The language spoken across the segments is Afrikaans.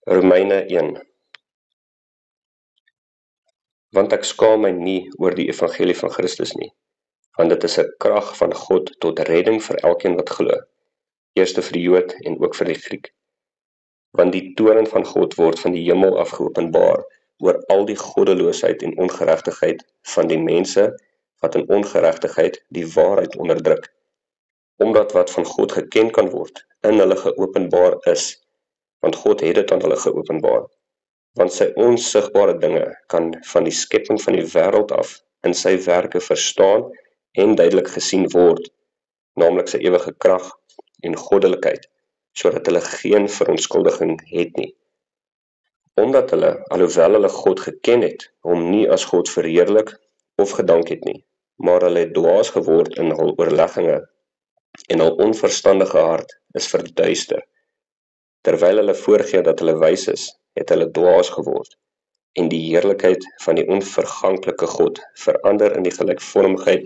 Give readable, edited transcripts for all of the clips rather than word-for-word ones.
Romeine 1. Want ek skaam my nie oor die evangelie van Christus nie, want dit is 'n krag van God tot redding vir elkeen wat glo, eerste vir die Jood en ook vir die Griek. Want die toorn van God word van die hemel af geopenbaar oor al die goddeloosheid en ongeregtigheid van die mense wat in ongeregtigheid die waarheid onderdruk, omdat wat van God geken kan word, in hulle geopenbaar is, want God het dit aan hulle geopenbaar. Want sy onsigbare dinge kan van die skepping van die wêreld af in sy werke verstaan en duidelik gesien word, naamlik sy ewige krag en goddelikheid, sodat hulle geen verontskuldiging het nie. Omdat hulle, alhoewel hulle God geken het, hom nie as God verheerlik of gedank het nie, maar hulle het dwaas geword in hul oorlegginge en hul onverstandige hart is verduister. Terwyl hulle voorgee dat hulle wys is, het hulle dwaas geword, en die heerlikheid van die onverganklike God verander in die gelykvormigheid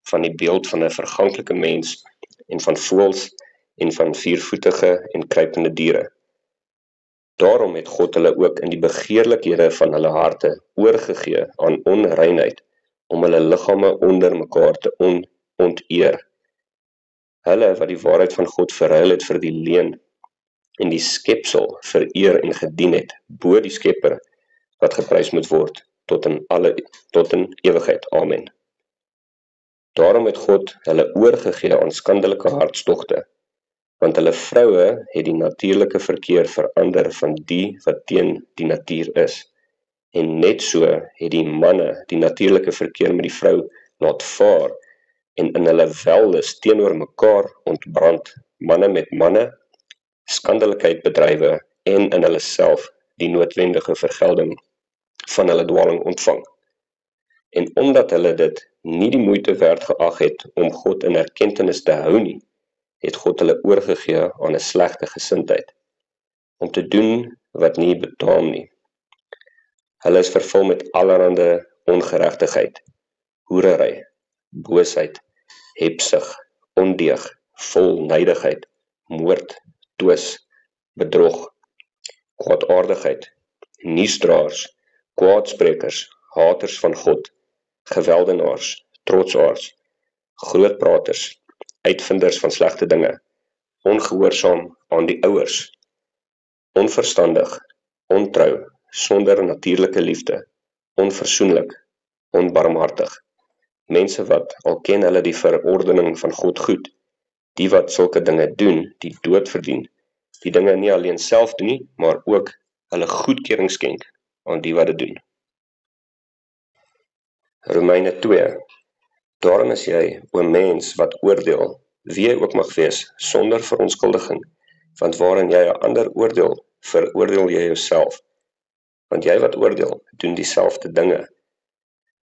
van die beeld van 'n verganklike mens, en van voëls, en van viervoetige en kruipende diere. Daarom het God hulle ook in die begeerlikhede van hulle harte oorgegee aan onreinheid, om hulle liggame onder mekaar te onteer. Hulle wat die waarheid van God verruil het vir die leuen, en die skepsel vereer en gedien het, bo die Skepper, wat geprys moet word, tot in ewigheid. Amen. Daarom het God hulle oorgegee aan skandelike hartstogte, want hulle vroue het die natuurlike verkeer verander van die wat teen die natuur is, en net so het die manne die natuurlike verkeer met die vrou laat vaar, en in hulle wellus teenoor mekaar ontbrand, manne met manne, skandelikheid bedrywe en in hulle self die noodwendige vergelding van hulle dwaling ontvang. En omdat hulle dit nie die moeite werd geag het om God in erkentenis te hou nie, het God hulle oorgegee aan 'n slegte gesindheid, om te doen wat nie betaam nie. Hulle is vervul met allerhande ongeregtigheid, hoerery, boosheid, hebsug, ondeug, vol nydigheid, moord, twis, bedrog, kwaadaardigheid, nuusdraers, kwaadsprekers, haters van God, geweldenaars, trotsaars, grootpraters, uitvinders van slegte dinge, ongehoorsaam aan die ouers, onverstandig, ontrou, sonder natuurlike liefde, onversoenlik, onbarmhartig, mense wat, al ken hulle die verordening van God goed, die wat sulke dinge doen, die dood verdien, die dinge nie alleen self doen nie, maar ook hulle goedkeuring skenk aan die wat dit doen. Romeine 2. Daarom is jy, o mens, wat oordeel, wie jy ook mag wees, sonder verontskuldiging, want waarin jy 'n ander oordeel, veroordeel jy jouself, want jy wat oordeel, doen dieselfde dinge.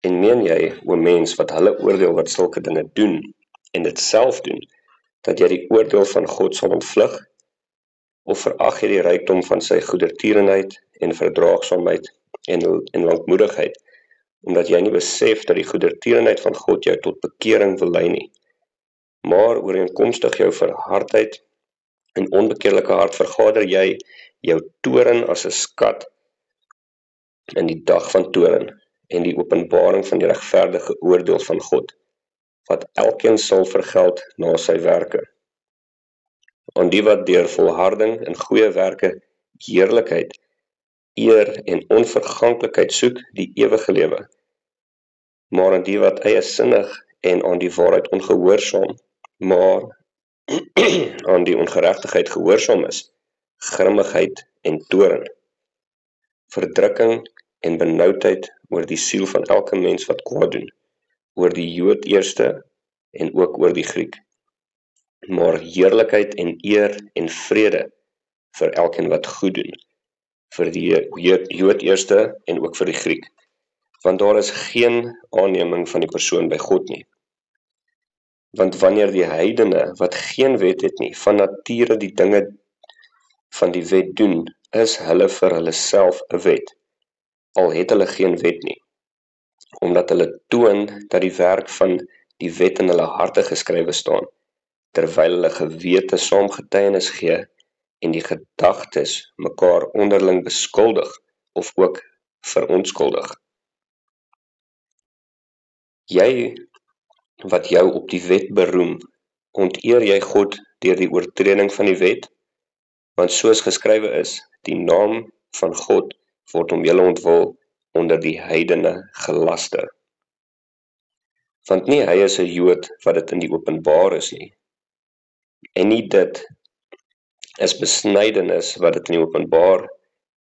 En meen jy, o mens, wat hulle oordeel wat sulke dinge doen, en dit self doen, dat jy die oordeel van God sal ontvlug, of verag jy die rykdom van sy goedertierenheid en verdraagsaamheid en lankmoedigheid, omdat jy nie besef dat die goedertierenheid van God jou tot bekering wil lei nie, maar ooreenkomstig jou verhardheid en onbekeerlike hart vergader jy jou toorn as 'n skat in die dag van toorn en die openbaring van die regverdige oordeel van God, wat elkeen sal vergeld na sy werke. Aan die wat deur volharding en goeie werke heerlikheid, eer en onverganklikheid soek, die ewige lewe, maar aan die wat eiesinnig en aan die waarheid ongehoorsaam, maar aan die ongeregtigheid gehoorsaam is, grimmigheid en toorn, verdrukking en benoudheid oor die siel van elke mens wat kwaad doen, oor die Jood eerste en ook oor die Griek, maar heerlikheid en eer en vrede vir elkeen wat goed doen, vir die Jood eerste en ook vir die Griek, want daar is geen aanneming van die persoon by God nie. Want wanneer die heidene, wat geen wet het nie, van nature die dinge van die wet doen, is hulle vir hulle self 'n wet, al het hulle geen wet nie, omdat hulle toon dat die werk van die wet in hulle harte geskrywe staan, terwyl hulle gewete saam getuienis gee en die gedagtes mekaar onderling beskuldig of ook verontskuldig. Jy wat jou op die wet beroem, onteer jy God deur die oortreding van die wet? Want soos geskrywe is, die naam van God word om julle ontwil onder die heidene gelaster. Want nie hy is 'n Jood wat dit in die openbaar is nie, en nie dit is besnydenis wat dit in die openbaar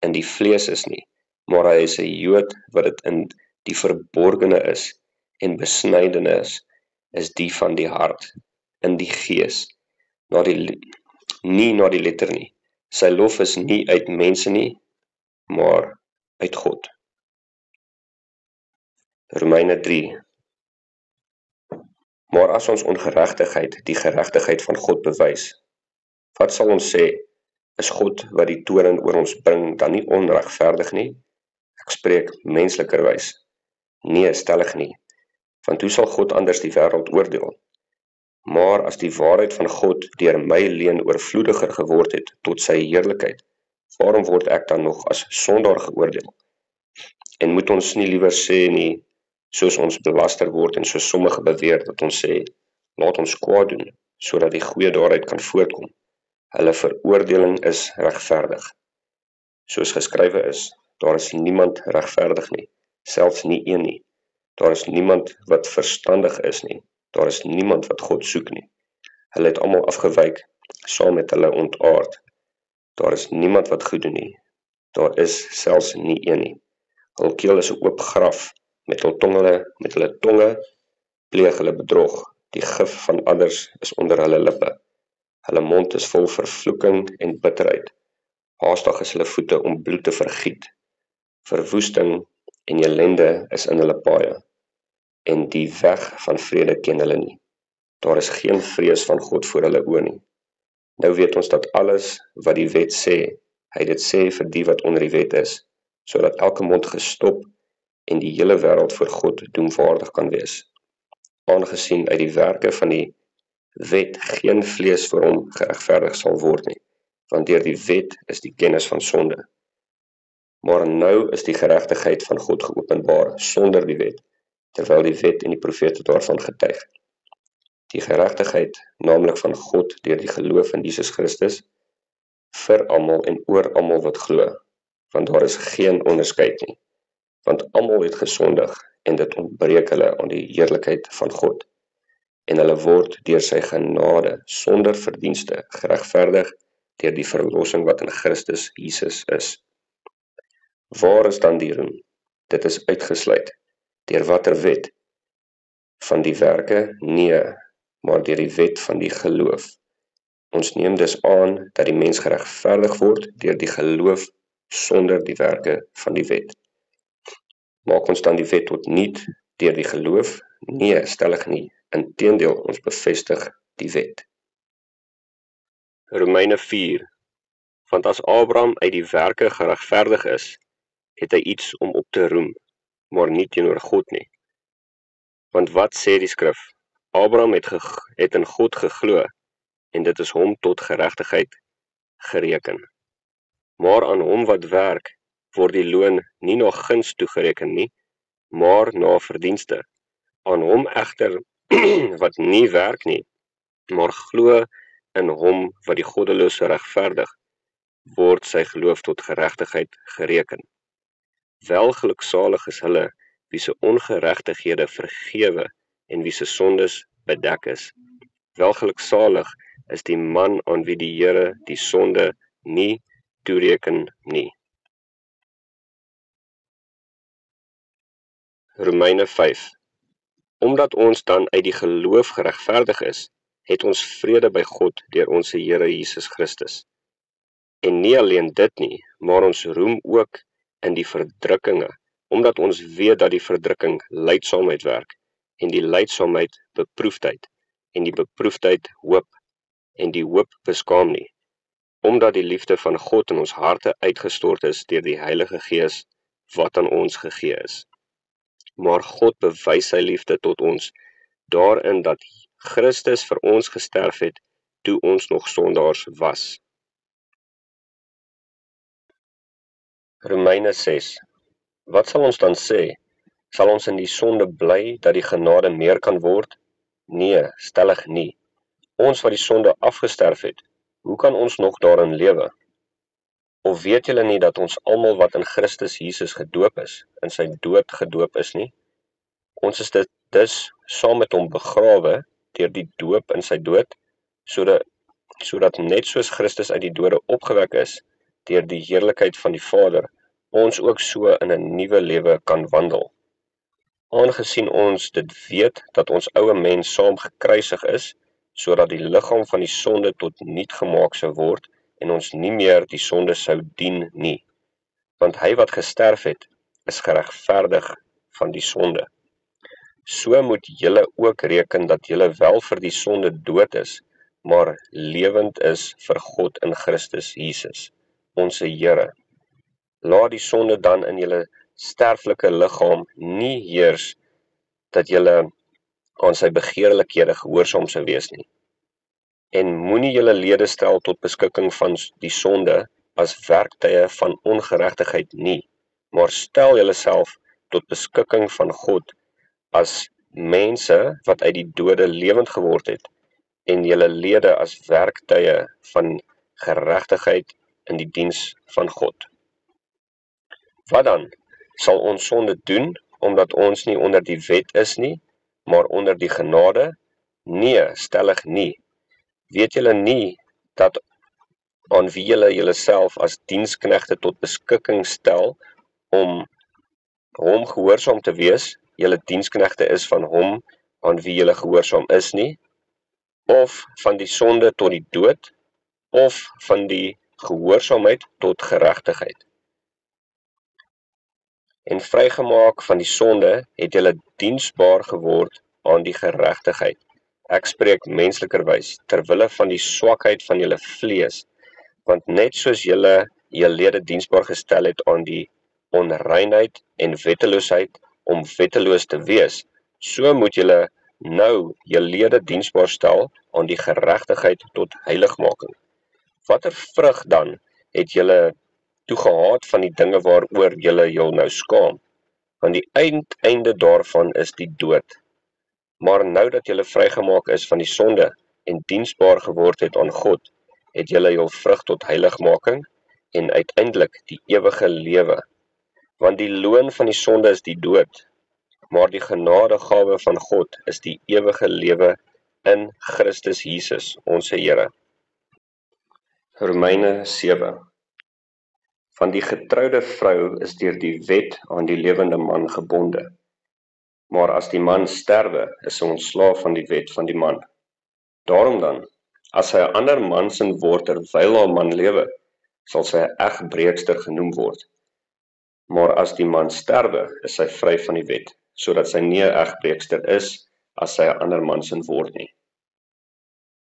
in die vlees is nie, maar hy is 'n Jood wat dit in die verborgene is, en besnydenis is die van die hart, in die gees, nie na die letter nie. Sy lof is nie uit mense nie, maar uit God. Romeine 3. Maar as ons ongeregtigheid die geregtigheid van God bewys, wat sal ons sê? Is God wat die toorn oor ons bring dan nie onregverdig nie? Ek spreek menslikerwys. Nee, stellig nie. Want hoe sal God anders die wêreld oordeel? Maar as die waarheid van God deur my leen oorvloediger geword het tot sy heerlikheid, waarom word ek dan nog as sondaar geoordeel? En moet ons nie liewer sê nie, soos ons belaster word en soos sommige beweer dat ons sê, laat ons kwaad doen, sodat die goeie daaruit kan voortkom. Hulle veroordeling is regverdig. Soos geskrywe is, daar is niemand regverdig nie, selfs nie een nie. Daar is niemand wat verstandig is nie, daar is niemand wat God soek nie. Hulle het almal afgewyk, saam met hulle ontaard. Daar is niemand wat goed doen nie, daar is selfs nie een nie. Hul keel is 'n oop graf, met hulle tonge pleeg hulle bedrog, die gif van ander is onder hulle lippe. Hulle mond is vol vervloeking en bitterheid. Haastig is hulle voete om bloed te vergiet. Verwoesting en ellende is in hulle paaie, en die weg van vrede ken hulle nie. Daar is geen vrees van God voor hulle oë nie. Nou weet ons dat alles wat die wet sê, hy dit sê vir die wat onder die wet is, sodat elke mond gestop en die hele wêreld voor God doemwaardig kan wees. Aangesien uit die werke van die wet geen vlees vir hom geregverdig sal word nie, want deur die wet is die kennis van sonde. Maar nou is die geregtigheid van God geopenbaar sonder die wet, terwyl die wet en die profete daarvan getuig. Die geregtigheid, naamlik van God deur die geloof in Jesus Christus, vir almal en oor almal wat glo, want daar is geen onderskeid nie, want almal het gesondig en dit ontbreek hulle aan die heerlikheid van God, en hulle word deur sy genade sonder verdienste geregverdig deur die verlossing wat in Christus Jesus is. Waar is dan die roem? Dit is uitgesluit. Deur watter wet? Van die werke? Nee, maar deur die wet van die geloof. Ons neem dus aan dat die mens geregverdig word deur die geloof sonder die werke van die wet. Maak ons dan die wet tot niet deur die geloof? Nee, stellig nie. Inteendeel, ons bevestig die wet. Romeine 4. Want as Abraham uit die werke geregverdig is, het hy iets om op te roem, maar nie teenoor God nie. Want wat sê die skrif? Abraham het in God geglo, en dit is hom tot geregtigheid gereken. Maar aan hom wat werk, word die loon nie na guns toegereken nie, maar na verdienste. Aan hom egter wat nie werk nie, maar glo in hom wat die goddelose regverdig, word sy geloof tot geregtigheid gereken. Welgeluksalig is hulle wie se ongeregtighede vergewe en wie se sondes bedek is. Welgeluksalig is die man aan wie die Here die sonde nie toereken nie. Romeine 5. Omdat ons dan uit die geloof geregverdig is, het ons vrede by God deur ons Here Jesus Christus. En nie alleen dit nie, maar ons roem ook in die verdrukkinge, omdat ons weet dat die verdrukking lydsaamheid werk, en die lydsaamheid beproefdheid, en die beproefdheid hoop, en die hoop beskaam nie, omdat die liefde van God in ons harte uitgestort is deur die Heilige Gees wat aan ons gegee is. Maar God bewys sy liefde tot ons daarin dat Christus vir ons gesterf het toe ons nog sondaars was. Romeine 6. Wat sal ons dan sê? Sal ons in die sonde bly dat die genade meer kan word? Nee, stellig nie. Ons wat die sonde afgesterf het, hoe kan ons nog daarin lewe? Of weet julle nie dat ons almal wat in Christus Jesus gedoop is, in sy dood gedoop is nie? Ons is dit dus saam met hom begrawe deur die doop in sy dood, sodat net soos Christus uit die dode opgewek is deur die heerlikheid van die Vader, ons ook so in 'n nuwe lewe kan wandel. Aangesien ons dit weet dat ons ou mens saam gekruisig is, sodat die liggaam van die sonde tot niet gemaak sou word en ons nie meer die sonde sou dien nie. Want hy wat gesterf het, is geregverdig van die sonde. So moet julle ook reken dat julle wel vir die sonde dood is, maar lewend is vir God in Christus Jesus, ons Here. Laat die sonde dan in julle sterflike liggaam nie heers, dat julle aan sy begeerlikhede gehoorsaam sou wees nie. En moenie julle lede stel tot beskikking van die sonde as werktuie van ongeregtigheid nie, maar stel julleself tot beskikking van God as mense wat uit die dode lewend geword het, en julle lede as werktuie van geregtigheid in die diens van God. Wat dan? Sal ons sonde doen, omdat ons nie onder die wet is nie, maar onder die genade? Nee, stellig nie. Weet julle nie, dat aan wie julle julleself as diensknegte tot beskikking stel, om hom gehoorsaam te wees, julle diensknegte is van hom, aan wie julle gehoorsaam is nie, of van die sonde tot die dood, of van die gehoorsaamheid tot geregtigheid. En vrygemaak van die sonde, het julle diensbaar geword aan die geregtigheid. Ek spreek menslikerwys, terwille van die swakheid van julle vlees, want net soos julle lede diensbaar gestel het aan die onreinheid en wetteloosheid, om wetteloos te wees, so moet julle nou julle lede diensbaar stel aan die geregtigheid tot heiligmaking. Watter vrug dan het julle toegehaat van die dinge waaroor julle jul nou skaam? Want die einde daarvan is die dood. Maar nou dat julle vrygemaak is van die sonde en diensbaar geword het aan God, het julle jul vrug tot heiligmaking en uiteindelik die ewige lewe. Want die loon van die sonde is die dood, maar die genadegawe van God is die ewige lewe in Christus Jesus, ons Here. Romeine 7. Van die getroude vrou is deur die wet aan die lewende man gebonde. Maar as die man sterwe, is hy ontslaaf van die wet van die man. Daarom dan, as hy 'n ander man sin word terwyl haar man lewe, sal sy 'n egbreekster genoem word. Maar as die man sterwe, is sy vry van die wet, sodat sy nie 'n egbreekster is as sy 'n ander man sin word nie.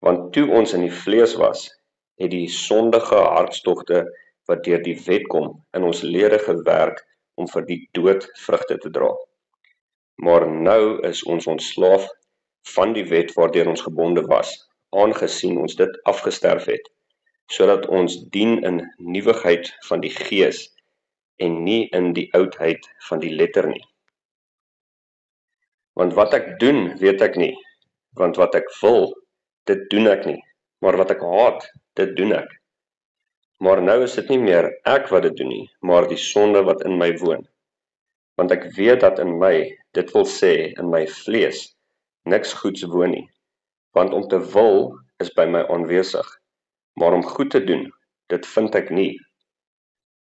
Want toe ons in die vlees was, het die sondige hartstogte wat deur die wet kom, in ons lede gewerk om vir die dood vrugte te dra. Maar nou is ons ontslaaf van die wet waardeur ons gebonde was, aangesien ons dit afgesterf het, sodat ons dien in nuwigheid van die gees en nie in die oudheid van die letter nie. Want wat ek doen, weet ek nie, want wat ek wil, dit doen ek nie, maar wat ek haat, dit doen ek. Maar nou is dit nie meer ek wat dit doen nie, maar die sonde wat in my woon. Want ek weet dat in my, dit wil sê in my vlees, niks goeds woon nie. Want om te wil is by my aanwesig, maar om goed te doen, dit vind ek nie.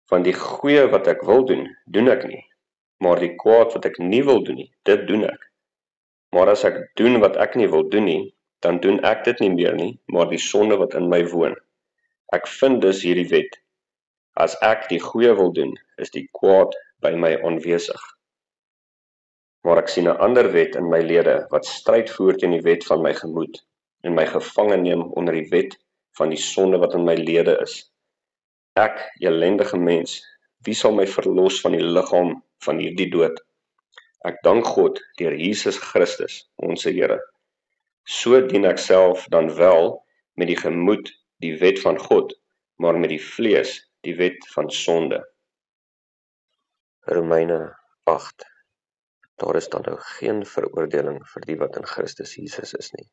Want die goeie wat ek wil doen, doen ek nie, maar die kwaad wat ek nie wil doen nie, dit doen ek. Maar as ek doen wat ek nie wil doen nie, dan doen ek dit nie meer nie, maar die sonde wat in my woon. Ek vind dus hierdie wet. As ek die goeie wil doen, is die kwaad by my aanwesig. Maar ek sien 'n ander wet in my lede, wat stryd voer teen die wet van my gemoed, en my gevange neem onder die wet van die sonde wat in my lede is. Ek, ellendige mens, wie sal my verlos van die liggaam van hierdie dood? Ek dank God deur Jesus Christus, ons Here. So dien ek self dan wel met die gemoed die wet van God, maar met die vlees die wet van sonde. Romeine 8. Daar is dan nou geen veroordeling vir die wat in Christus Jesus is nie,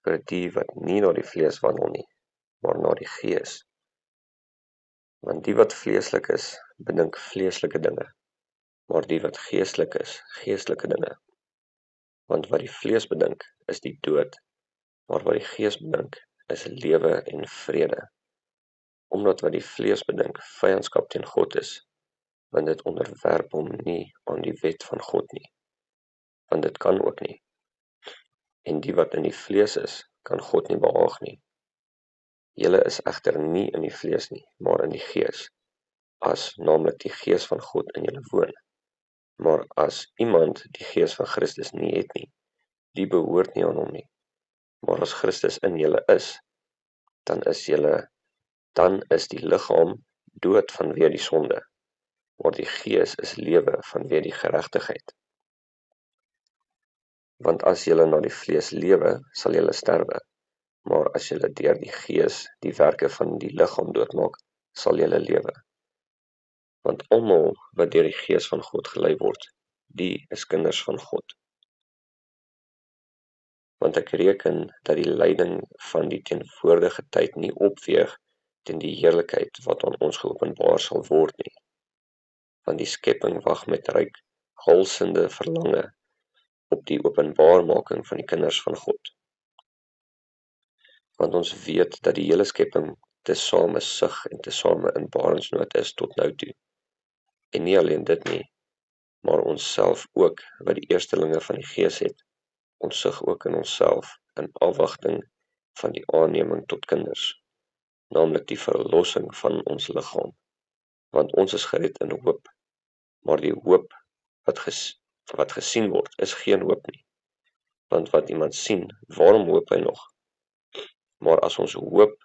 vir die wat nie na die vlees wandel nie, maar na die Gees. Want die wat vleeslik is, bedink vleeslike dinge, maar die wat geestelik is, geestelike dinge. Want wat die vlees bedink, is die dood, maar wat die Gees bedink, is lewe en vrede. Omdat wat die vlees bedink, vyandskap teen God is, want dit onderwerp hom nie aan die wet van God nie, want dit kan ook nie. En die wat in die vlees is, kan God nie behaag nie. Julle is egter nie in die vlees nie, maar in die Gees, as naamlik die Gees van God in julle woon. Maar as iemand die Gees van Christus nie het nie, die behoort nie aan hom nie. Maar as Christus in julle is, dan is die liggaam dood vanweë die sonde, maar die Gees is lewe vanweë die geregtigheid. Want as julle na die vlees lewe, sal julle sterwe, maar as julle deur die Gees die werke van die liggaam doodmaak, sal julle lewe. Want almal wat deur die Gees van God gelei word, die is kinders van God. Want ek reken dat die lyding van die teenwoordige tyd nie opweeg teen die heerlikheid wat aan ons geopenbaar sal word nie. Want die skepping wag met halsende verlange op die openbaarmaking van die kinders van God. Want ons weet dat die hele skepping tesame sug en tesame in barensnood is tot nou toe. En nie alleen dit nie, maar ons self ook, wat die eerstelinge van die Gees het, ons sug ook in onsself in afwagting van die aanneming tot kinders, naamlik die verlossing van ons liggaam. Want ons is gered in hoop, maar die hoop wat gesien word, is geen hoop nie. Want wat iemand sien, waarom hoop hy nog? Maar as ons hoop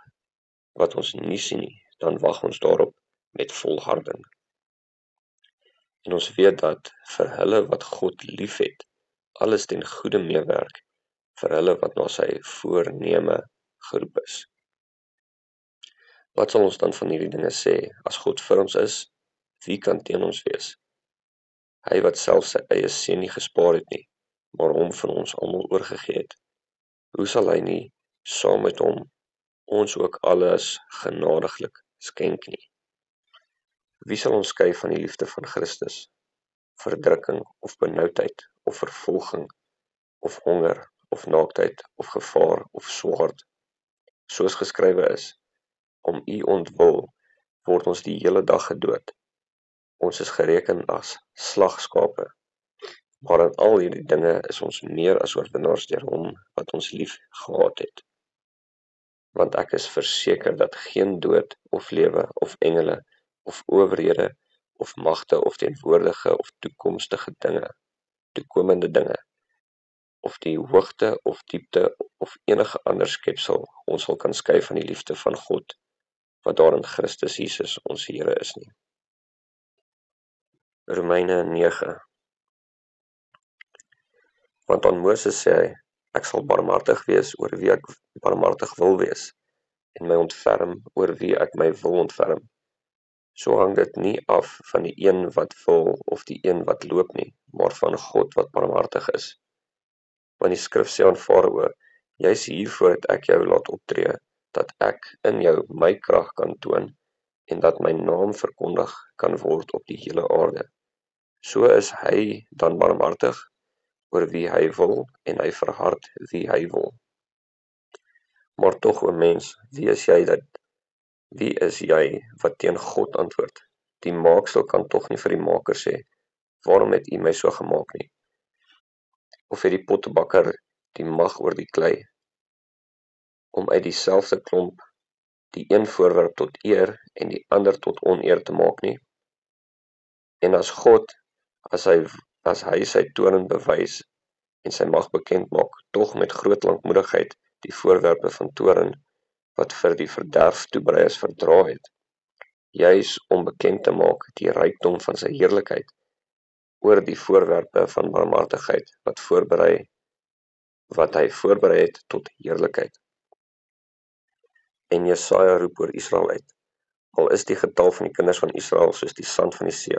wat ons nie sien nie, dan wag ons daarop met volharding. En ons weet dat vir hulle wat God liefhet, alles ten goeie meewerk, vir hulle wat na sy voorneme geroep is. Wat sal ons dan van hierdie dinge sê? As God vir ons is, wie kan teen ons wees? Hy wat self sy eie seun nie gespaar het nie, maar hom vir ons almal oorgegee het, hoe sal hy nie saam met hom ons ook alles genadiglik skenk nie? Wie sal ons skei van die liefde van Christus? Verdrukking of benoudheid of vervolging of honger of naaktheid of gevaar of swaard? Soos geskrywe is, om u ontwil word ons die hele dag gedood. Ons is gereken as slagskape. Maar in al hierdie dinge is ons meer as oorwinnaars deur hom wat ons lief gehad het. Want ek is verseker dat geen dood of lewe of engele of owerhede of magte of teenwoordige of toekomende dinge, of die hoogte of diepte of enige ander skepsel ons sal kan skei van die liefde van God, wat daar in Christus Jesus ons Here is nie. Romeine 9. Want aan Moses sê hy, ek sal barmhartig wees oor wie ek barmhartig wil wees, en my ontferm oor wie ek my wil ontferm. So hang dit nie af van die een wat wil of die een wat loop nie, maar van God wat barmhartig is. Want die skrif sê aan Farao, juis hiervoor het ek jou laat optree, dat ek in jou my krag kan toon, en dat my naam verkondig kan word op die hele aarde. So is hy dan barmhartig oor wie hy wil, en hy verhard wie hy wil. Maar tog, o mens, wie is jy wat teen God antwoord? Die maaksel kan tog nie vir die maker sê, waarom het u my so gemaak nie? Of het die pottebakker die mag oor die klei, om uit dieselfde klomp die een voorwerp tot eer en die ander tot oneer te maak nie? En as God, as hy sy toorn bewys en sy mag bekend maak, tog met groot lankmoedigheid die voorwerpe van toorn, wat vir die verderf toeberei is, verdra het, juis om bekend te maak die rykdom van sy heerlikheid oor die voorwerpe van barmhartigheid wat hy voorberei het tot heerlikheid. En Jesaja roep oor Israel uit, al is die getal van die kinders van Israel soos die sand van die see,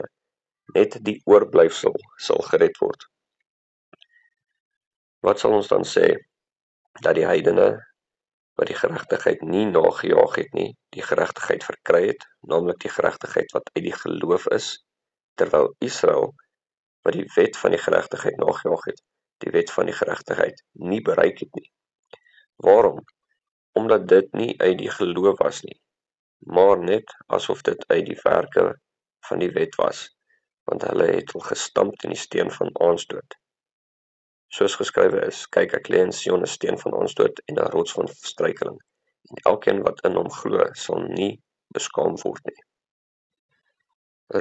Net die oorblyfsel sal gered word. Wat sal ons dan sê? Dat die heidene wat die geregtigheid nie nagejaag het nie, die geregtigheid verkry het, naamlik die geregtigheid wat uit die geloof is, terwyl Israel, wat die wet van die geregtigheid nagejaag het, die wet van die geregtigheid nie bereik het nie. Waarom? Omdat dit nie uit die geloof was nie, maar net asof dit uit die werke van die wet was, want hulle het al gestamp in die steen van aanstoot. Soos geskrywe is, kyk, ek lê in Sion 'n steen van aanstoot en 'n rots van struikeling, en elkeen wat in hom glo, sal nie beskaam word nie.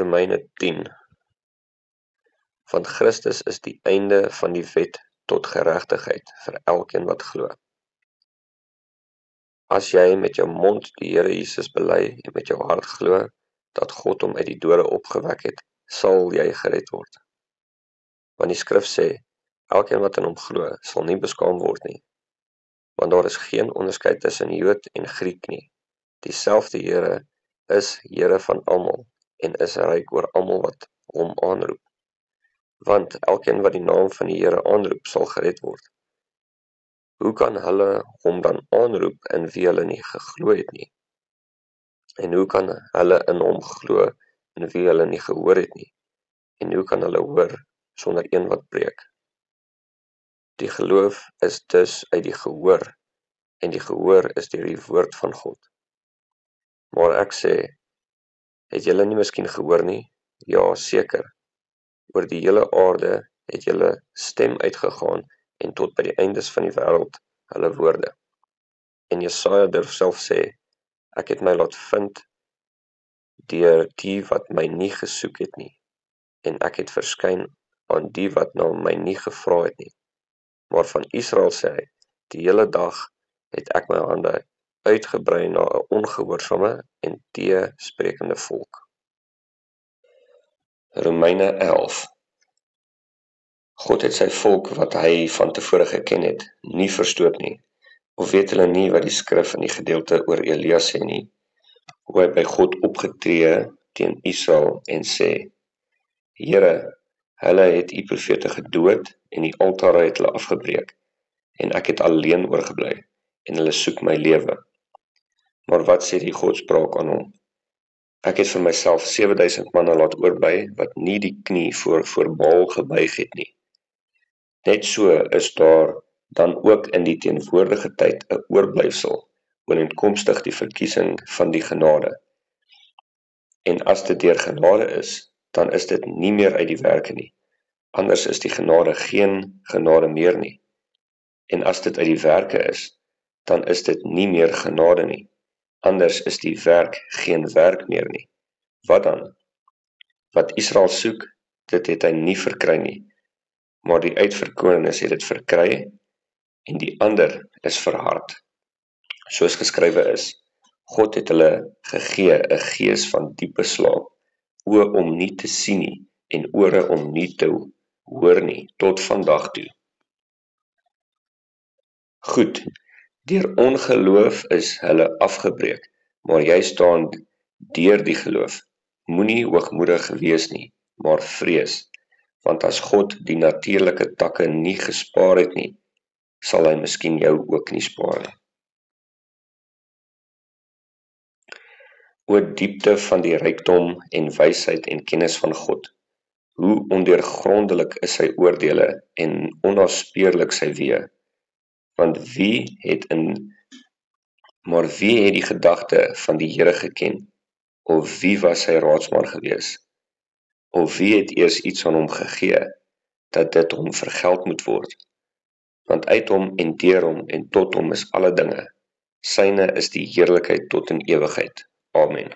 Romeine 10. Want Christus is die einde van die wet tot geregtigheid vir elkeen wat glo. As jy met jou mond die Here Jesus bely en met jou hart glo dat God hom uit die dode opgewek het, sal jy gered word. Want die skrif sê, elkeen wat in hom glo, sal nie beskaam word nie. Want daar is geen onderskeid tussen Jood en Griek nie. Dieselfde Here is Here van almal en is ryk oor almal wat hom aanroep. Want elkeen wat die naam van die Here aanroep, sal gered word. Hoe kan hulle hom dan aanroep in wie hulle nie geglo het nie? En hoe kan hulle in hom glo in wie hulle nie gehoor het nie? En hoe kan hulle hoor sonder een wat preek? Die geloof is dus uit die gehoor, en die gehoor is deur die woord van God. Maar ek sê, het julle nie miskien gehoor nie? Ja, seker. Oor die hele aarde het julle stem uitgegaan en tot by die eindes van die wêreld hulle woorde. En Jesaja durf self sê, ek het my laat vind deur die wat my nie gesoek het nie, en ek het verskyn aan die wat na my nie gevra het nie. Maar van Israel sê hy, die hele dag het ek my hande uitgebrei na 'n ongehoorsame en teesprekende volk. Romeine 11. God het sy volk wat hy van tevore geken het, nie verstoot nie. Of weet hulle nie wat die skrif in die gedeelte oor Elia sê nie, hoe hy by God opgetree teen Israel en sê, Here, hulle het u profete gedood en die altare het hulle afgebreek, en ek het alleen oorgebly, en hulle soek my lewe. Maar wat sê die Godspraak aan hom? Ek het vir myself 7000 manne laat oorby, wat nie die knie voor Baal gebuig het nie. Net so is daar dan ook in die teenwoordige tyd 'n oorblyfsel, ooreenkomstig die verkiesing van die genade. En as dit deur genade is, dan is dit nie meer uit die werke nie. Anders is die genade geen genade meer nie. En as dit uit die werke is, dan is dit nie meer genade nie. Anders is die werk geen werk meer nie. Wat dan? Wat Israel soek, dit het hy nie verkry nie. Maar die uitverkorenes het dit verkry, en die ander is verhard. Soos geskrywe is, God het hulle gegee 'n gees van diepe slaap, oë om nie te sien nie, en ore om nie te hoor nie, tot vandag toe. Goed, deur ongeloof is hulle afgebreek, maar jy staan deur die geloof. Moenie hoogmoedig wees nie, maar vrees, want as God die natuurlike takke nie gespaar het nie, sal hy miskien jou ook nie spaar nie. O diepte van die rykdom en wysheid en kennis van God, hoe ondeurgrondelik is sy oordeele en onnaspeurlik sy weë. Maar wie het die gedagte van die Here geken? Of wie was sy raadsman gewees? Of wie het eers iets aan hom gegee, dat dit hom vergeld moet word? Want uit hom en deur hom en tot hom is alle dinge. Syne is die heerlikheid tot in ewigheid. Amen.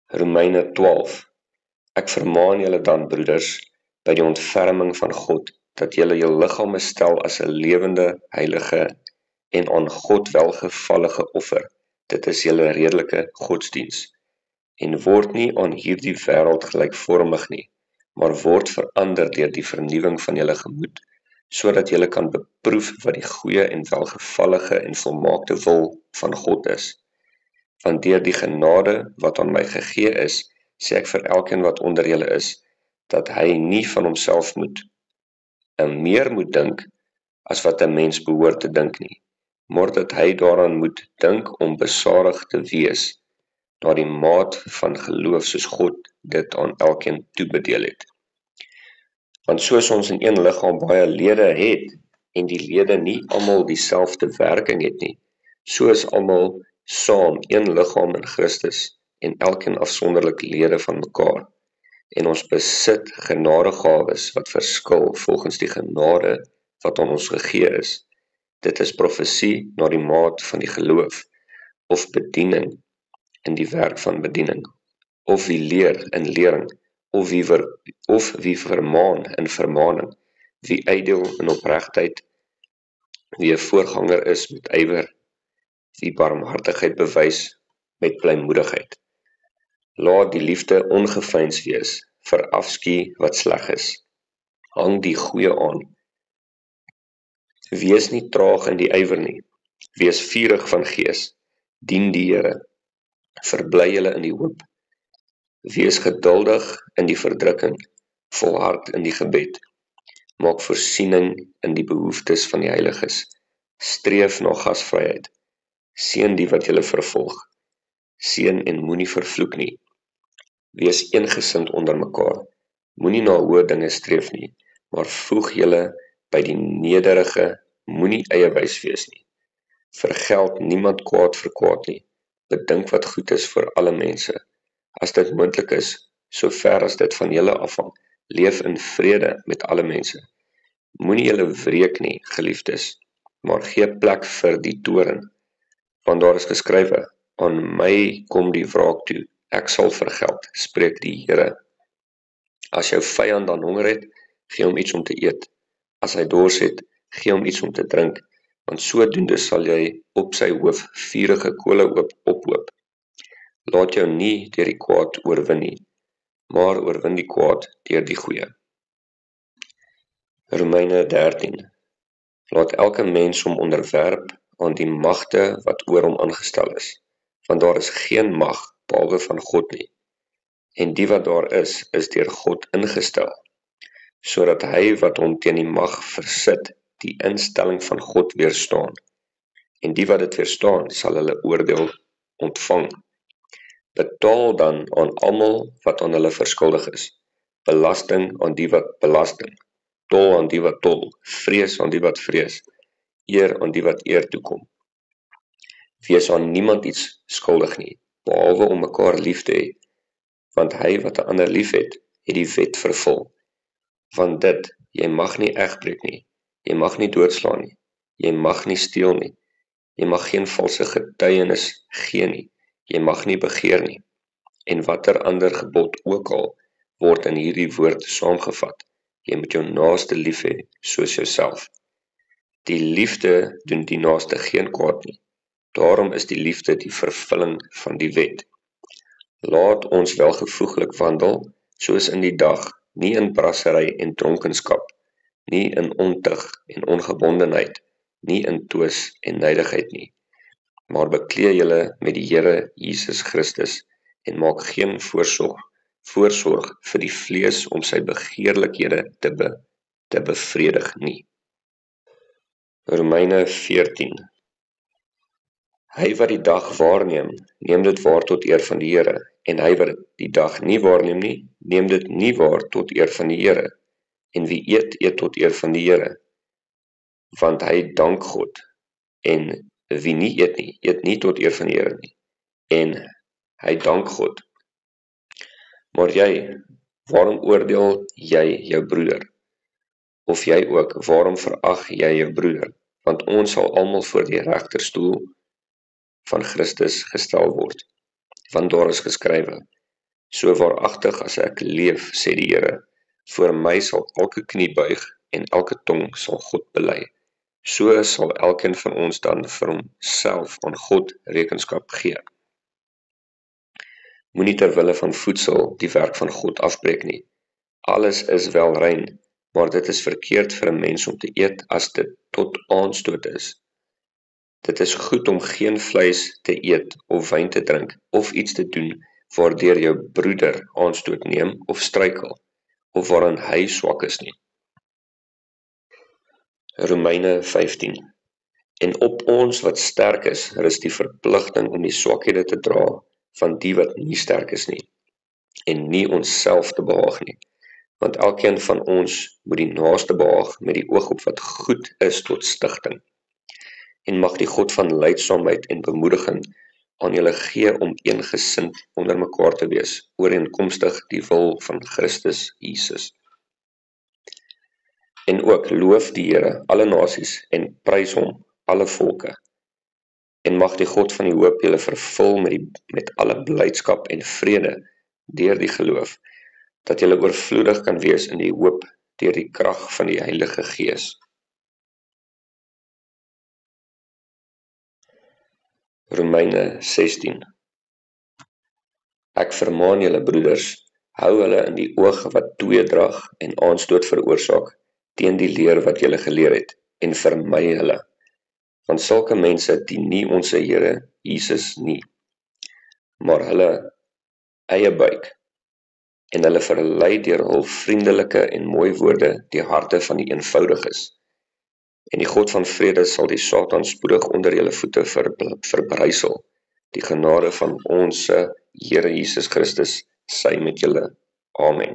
Romeine 12. Ek vermaan julle dan, broeders, by die ontferming van God, dat julle jou liggame stel as 'n lewende, heilige en aan God welgevallige offer. Dit is julle redelike godsdiens. En word nie aan hierdie wêreld gelykvormig nie, maar word verander deur die vernuwing van julle gemoed, sodat julle kan beproef wat die goeie en welgevallige en volmaakte wil van God is. Want deur die genade wat aan my gegee is, sê ek vir elkeen wat onder julle is, dat hy nie van homself meer moet dink, as wat 'n mens behoort te dink nie, maar dat hy daaraan moet dink om besadig te wees, na die maat van geloof soos God dit aan elkeen toebedeel het. Want soos ons in een liggaam baie lede het, en die lede nie almal dieselfde werking het nie, so is almal saam een liggaam in Christus, en elkeen afsonderlik lede van mekaar. En ons besit genadegawes wat verskil volgens die genade wat aan ons gegee is. Dit is profesie na die maat van die geloof, of bediening in die werk van bediening, of wie leer in lering, of wie vermaan in vermaning, wie uitdeel in opregtheid, wie 'n voorganger is met ywer, wie barmhartigheid bewys met blymoedigheid. Laat die liefde ongeveins wees, verafskuw wat sleg is. Hang die goeie aan. Wees nie traag in die ywer nie. Wees vurig van gees. Dien die Here. Verbly julle in die hoop. Wees geduldig in die verdrukking. Volhard in die gebed. Maak voorsiening in die behoeftes van die heiliges. Streef na gasvryheid. Seën die wat julle vervolg. Seën en moenie vervloek nie. Wees eengesind onder mekaar. Moenie na hoë dinge streef nie, maar voeg julle by die nederige, moenie eiewys wees nie. Vergeld niemand kwaad vir kwaad nie. Bedink wat goed is vir alle mense. As dit moontlik is, so ver as dit van julle afhang, leef in vrede met alle mense. Moenie julle wreek nie, geliefdes, maar gee plek vir die toorn, want daar is geskrywe, aan my kom die wraak toe, ek sal vergeld, spreek die Here. As jou vyand dan honger het, gee hom iets om te eet. As hy dors het, gee hom iets om te drink, want sodoende sal jy op sy hoof vurige kole ophoop. Laat jou nie deur die kwaad oorwin nie, maar oorwin die kwaad deur die goeie. Romeine 13. Laat elke mens hom onderwerp aan die magte wat oor hom aangestel is, want daar is geen mag behalwe van God nie, en die wat daar is deur God ingestel, sodat hy wat hom teen die mag versit, die instelling van God weerstaan, en die wat dit weerstaan, sal hulle oordeel ontvang. Betaal dan aan almal wat aan hulle verskuldig is, belasting aan die wat belasting, tol aan die wat tol, vrees aan die wat vrees, eer aan die wat eer toekom. Wees aan niemand iets skuldig nie, behalwe om mekaar lief te hê, want hy wat 'n ander lief het die wet vervul. Want dit, jy mag nie egbreek nie, jy mag nie doodslaan nie, jy mag nie steel nie, jy mag geen valse getuienis gee nie, jy mag nie begeer nie, en watter ander gebod ook al word in hierdie woord saamgevat, jy moet jou naaste lief hê soos jouself. Die liefde doen die naaste geen kwaad nie, daarom is die liefde die vervulling van die wet. Laat ons welgevoeglik wandel, soos in die dag, nie in brassery en dronkenskap, nie in ontug en ongebondenheid, nie in twis en nydigheid nie, maar beklee julle met die Here Jesus Christus en maak geen voorsorg vir die vlees om sy begeerlikhede te bevredig nie. Romeine 14. Hy wat die dag waarneem, neem dit waar tot eer van die Here, en hy wat die dag nie waarneem nie, neem dit nie waar tot eer van die Here, en wie eet tot eer van die Here, want hy dank God, en wie nie eet nie tot eer van die Here nie, en hy dank God. Maar jy, waarom oordeel jy jou broeder? Of jy ook, waarom verag jy jou broeder? Want ons sal almal voor die regterstoel van Christus gestel word. Want daar is geskrywe, so waaragtig as ek leef, sê die Here, voor my sal elke knie buig en elke tong sal God bely. So sal elkeen van ons dan vir homself aan God rekenskap gee. Moenie ter wille van voedsel die werk van God afbreek nie. Alles is wel rein, maar dit is verkeerd vir 'n mens om te eet as dit tot aanstoot is. Dit is goed om geen vleis te eet of wyn te drink of iets te doen waardeur jou broeder aanstoot neem of struikel, of waarin hy swak is nie. Romeine 15. En op ons wat sterk is, rus die verpligting om die swakhede te dra van die wat nie sterk is nie, en nie onsself te behaag nie, want elkeen van ons moet die naaste behaag met die oog op wat goed is tot stigting. En mag die God van leidsaamheid en bemoediging aan julle gee om eengesind onder mekaar te wees, ooreenkomstig die wil van Christus Jesus. En ook loof die Here alle nasies en prys hom alle volke. En mag die God van die hoop julle vervul met alle blydskap en vrede deur die geloof, dat julle oorvloedig kan wees in die hoop deur die krag van die Heilige Gees. Romeine 16. Ek vermaan julle broeders, hou hulle in die oog wat tweedrag en aanstoot veroorsaak teen die leer wat julle geleer het, en vermy hulle. Want sulke mense dien nie ons Here Jesus nie, maar hulle eie buik, en hulle verlei deur hul vriendelike en mooi woorde die harte van die eenvoudiges. En die God van vrede sal die Satan spoedig onder julle voete verbrysel. Die genade van ons Here Jesus Christus sy met julle. Amen.